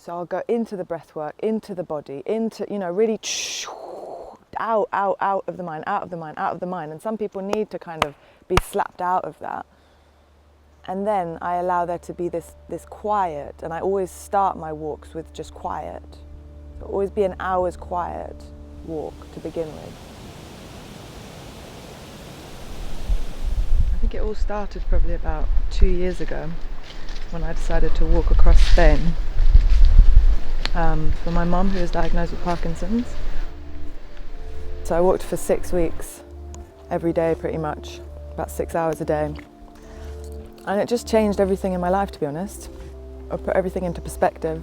So I'll go into the breath work, into the body, into, really out of the mind, out of the mind, out of the mind. And some people need to kind of be slapped out of that. And then I allow there to be this quiet, and I always start my walks with just quiet. So always be an hour's quiet walk to begin with. I think it all started probably about 2 years ago when I decided to walk across Spain for my mum, who was diagnosed with Parkinson's. So I walked for 6 weeks, every day pretty much, about 6 hours a day. And it just changed everything in my life, to be honest. I put everything into perspective.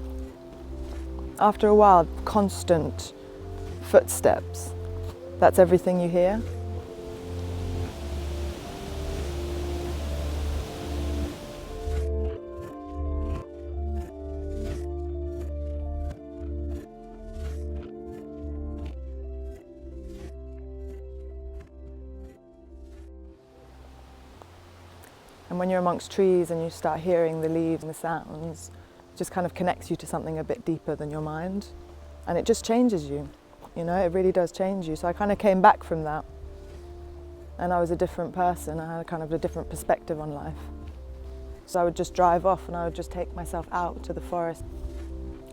After a while, constant footsteps, that's everything you hear. And when you're amongst trees and you start hearing the leaves and the sounds, it just kind of connects you to something a bit deeper than your mind. And it just changes you, it really does change you. So I kind of came back from that and I was a different person. I had kind of a different perspective on life. So I would just drive off and I would just take myself out to the forest.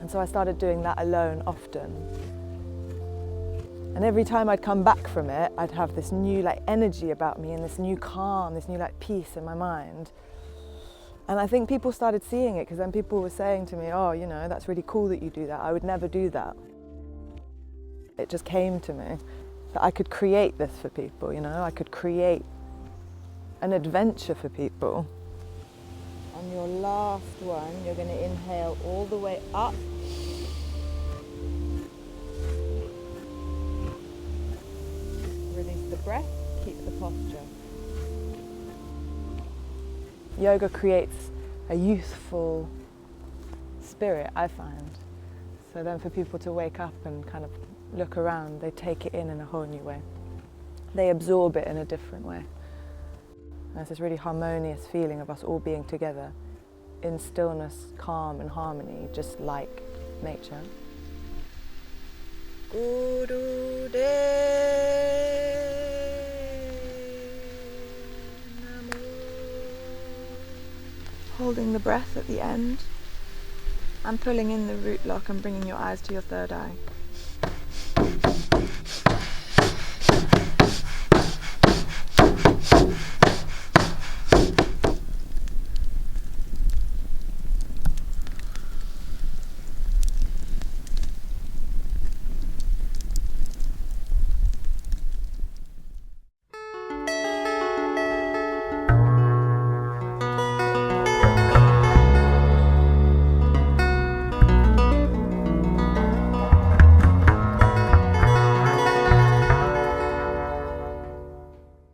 And so I started doing that alone often. And every time I'd come back from it, I'd have this new energy about me and this new calm, this new peace in my mind. And I think people started seeing it, because then people were saying to me, oh, that's really cool that you do that. I would never do that. It just came to me that I could create this for people, I could create an adventure for people. On your last one, you're going to inhale all the way up. Release the breath, keep the posture. Yoga creates a youthful spirit, I find. So then for people to wake up and kind of look around, they take it in a whole new way. They absorb it in a different way. And there's this really harmonious feeling of us all being together in stillness, calm and harmony, just like nature. Guru De. Holding the breath at the end and pulling in the root lock and bringing your eyes to your third eye.